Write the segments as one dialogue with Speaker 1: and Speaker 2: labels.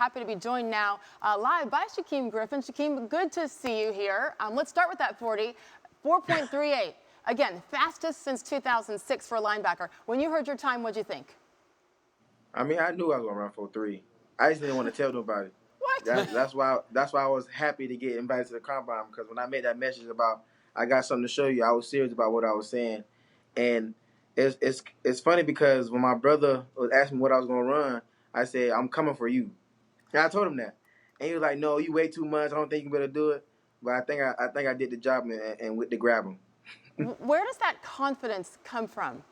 Speaker 1: happy to be joined now live by Shaquem Griffin. Shaquem, good to see you here. Let's start with that 40, 4.38. Again, fastest since 2006 for a linebacker. When you heard your time, what'd you think?
Speaker 2: I mean, I knew I was gonna run 4.3. I just didn't want to tell nobody.
Speaker 1: What?
Speaker 2: That's why I was happy to get invited to the combine, because when I made that message about I got something to show you, I was serious about what I was saying. And it's funny because when my brother was asking me what I was gonna run, I said I'm coming for you. And I told him that, and he was like, "No, you weigh too much. I don't think you better do it." But I think I did the job and went to grab him.
Speaker 1: Where does that confidence come from?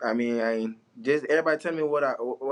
Speaker 2: I mean, just everybody tell me what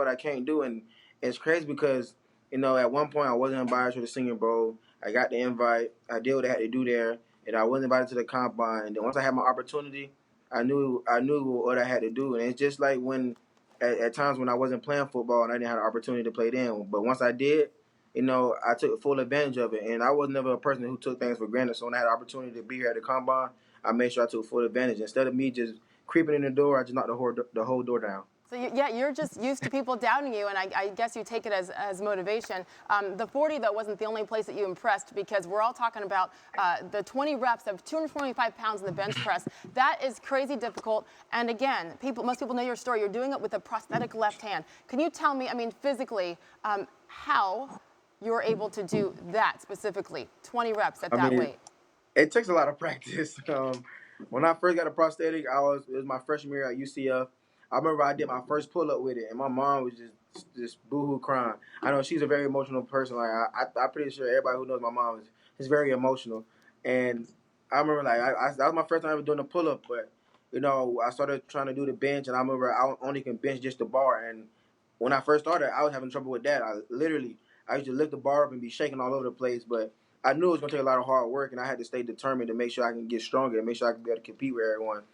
Speaker 2: I can't do, and it's crazy because at one point I wasn't invited to the Senior Bowl. I got the invite. I did what I had to do there, and I wasn't invited to the combine. And then once I had my opportunity, I knew what I had to do. And it's just like when at times when I wasn't playing football and I didn't have the opportunity to play then. But once I did, I took full advantage of it. And I was never a person who took things for granted. So when I had the opportunity to be here at the combine, I made sure I took full advantage. Instead of me just creeping in the door, I just knocked the whole door down.
Speaker 1: So, you're just used to people doubting you, and I guess you take it as motivation. The 40, though, wasn't the only place that you impressed, because we're all talking about the 20 reps of 225 pounds in the bench press. That is crazy difficult. And again, most people know your story. You're doing it with a prosthetic left hand. Can you tell me, physically, how you're able to do that specifically, 20 reps at
Speaker 2: I
Speaker 1: that
Speaker 2: mean,
Speaker 1: weight?
Speaker 2: it takes a lot of practice. When I first got a prosthetic, it was my freshman year at UCF. I remember I did my first pull up with it, and my mom was just boohoo crying. I know she's a very emotional person. Like I'm pretty sure everybody who knows my mom is very emotional. And I remember that was my first time ever doing a pull up, but I started trying to do the bench, and I remember I only can bench just the bar. And when I first started, I was having trouble with that. I used to lift the bar up and be shaking all over the place, but I knew it was going to take a lot of hard work, and I had to stay determined to make sure I can get stronger and make sure I can be able to compete with everyone.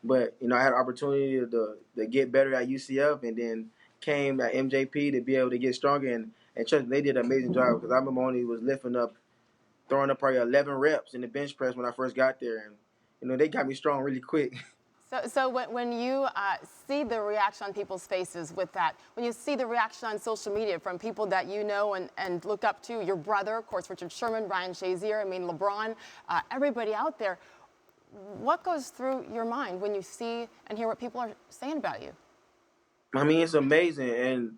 Speaker 2: But I had an opportunity to get better at UCF, and then came at MJP to be able to get stronger. And trust me, they did an amazing job, because I remember only was throwing up probably 11 reps in the bench press when I first got there, and they got me strong really quick.
Speaker 1: So when you see the reaction on people's faces with that, when you see the reaction on social media from people that you know and look up to, your brother, of course, Richard Sherman, Ryan Shazier, LeBron, everybody out there, what goes through your mind when you see and hear what people are saying about you?
Speaker 2: I mean, it's amazing, and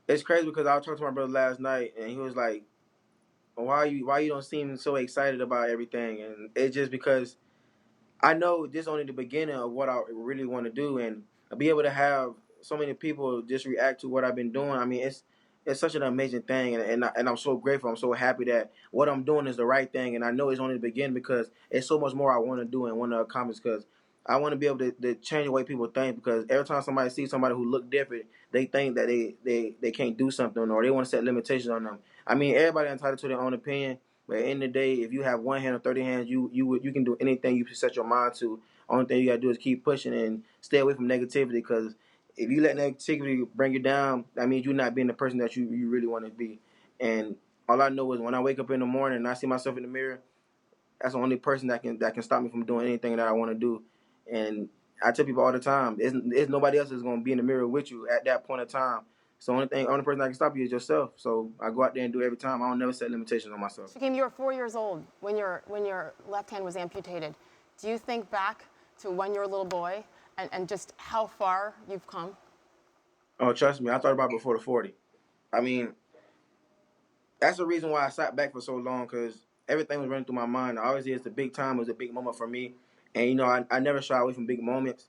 Speaker 2: it's crazy because I was talking to my brother last night, and he was like, "Why you don't seem so excited about everything?" And it's just because I know this is only the beginning of what I really want to do, and be able to have so many people just react to what I've been doing. I mean, it's such an amazing thing, and I'm so grateful. I'm so happy that what I'm doing is the right thing, and I know it's only the beginning, because it's so much more I want to do and want to accomplish. Because I want to be able to change the way people think. Because every time somebody sees somebody who look different, they think that they can't do something, or they want to set limitations on them. I mean, everybody entitled to their own opinion. But at the end of the day, if you have one hand or 30 hands, you can do anything you set your mind to. Only thing you gotta do is keep pushing and stay away from negativity. Because if you let negativity bring you down, that means you're not being the person that you really want to be. And all I know is when I wake up in the morning and I see myself in the mirror, that's the only person that can stop me from doing anything that I want to do. And I tell people all the time, there's nobody else that's gonna be in the mirror with you at that point of time. So only person that can stop you is yourself. So I go out there and do it every time. I don't never set limitations on myself.
Speaker 1: Shaquem, you were 4 years old when your left hand was amputated. Do you think back to when you were a little boy and just how far you've come?
Speaker 2: Oh, trust me, I thought about it before the 40. I mean, that's the reason why I sat back for so long, because everything was running through my mind. Obviously, it's a big time. It was a big moment for me. And, I never shy away from big moments.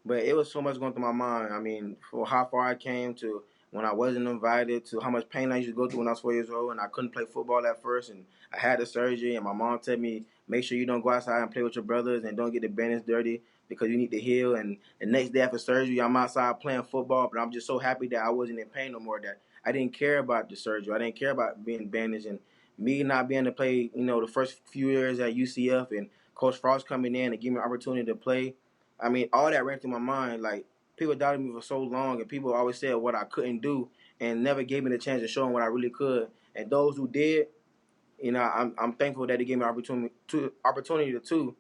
Speaker 2: But it was so much going through my mind. I mean, for how far I came, to when I wasn't invited, to how much pain I used to go through when I was 4 years old, and I couldn't play football at first, and I had the surgery, and my mom told me, make sure you don't go outside and play with your brothers and don't get the bandage dirty because you need to heal. And the next day after surgery, I'm outside playing football, but I'm just so happy that I wasn't in pain no more, that I didn't care about the surgery. I didn't care about being bandaged, and me not being able to play, the first few years at UCF, and Coach Frost coming in and giving me an opportunity to play. I mean, all that ran through my mind. Like, people doubted me for so long, and people always said what I couldn't do, and never gave me the chance to show them what I really could. And those who did, I'm thankful that they gave me opportunity to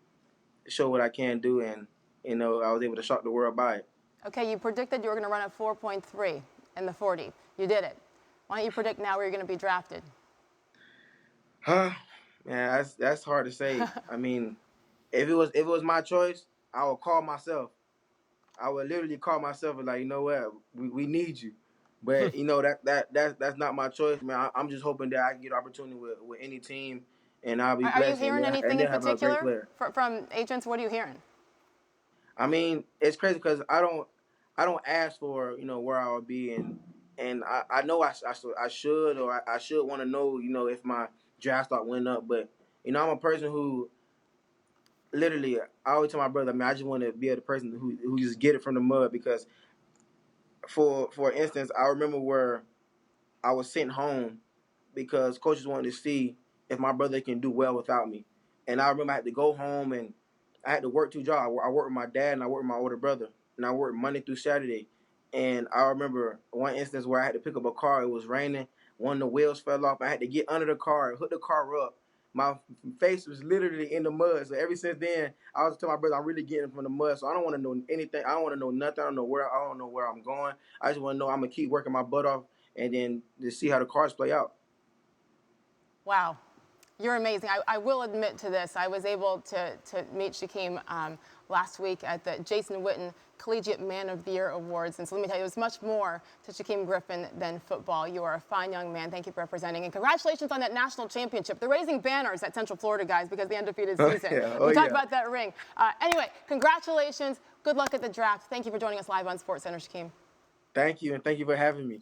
Speaker 2: show what I can do, and I was able to shock the world by it.
Speaker 1: Okay, you predicted you were going to run a 4.3 in the 40. You did it. Why don't you predict now where you're going to be drafted?
Speaker 2: Huh? Man, that's hard to say. I mean, if it was my choice, I would call myself. I would literally call myself and like, you know what, we need you. But you know that's not my choice, man. I'm just hoping that I can get an opportunity with any team, and I'll be
Speaker 1: Are you
Speaker 2: blessed,
Speaker 1: hearing
Speaker 2: and
Speaker 1: anything in
Speaker 2: they'll have a great
Speaker 1: particular
Speaker 2: player.
Speaker 1: from agents? What are you hearing?
Speaker 2: I mean, it's crazy because I don't ask for where I would be, and I know I should, or I should want to know if my draft stock went up, but I'm a person who literally, I always tell my brother, I mean, I just want to be the person who just get it from the mud, because for instance, I remember where I was sent home because coaches wanted to see if my brother can do well without me. And I remember I had to go home and I had to work 2 jobs. I worked with my dad and I worked with my older brother. And I worked Monday through Saturday. And I remember one instance where I had to pick up a car. It was raining. One of the wheels fell off. I had to get under the car, hook the car up. My face was literally in the mud. So ever since then, I was telling my brother, I'm really getting from the mud. So I don't want to know anything. I don't want to know nothing. I don't know where I'm going. I just want to know I'm gonna keep working my butt off and then to see how the cards play out.
Speaker 1: Wow. You're amazing. I will admit to this. I was able to meet Shaquem last week at the Jason Witten Collegiate Man of the Year Awards. And so let me tell you, it was much more to Shaquem Griffin than football. You are a fine young man. Thank you for representing. And congratulations on that national championship. They're raising banners at Central Florida, guys, because of the undefeated season.
Speaker 2: Oh,
Speaker 1: We talked
Speaker 2: yeah.
Speaker 1: about that ring. Anyway, congratulations. Good luck at the draft. Thank you for joining us live on SportsCenter, Shaquem.
Speaker 2: Thank you, and thank you for having me.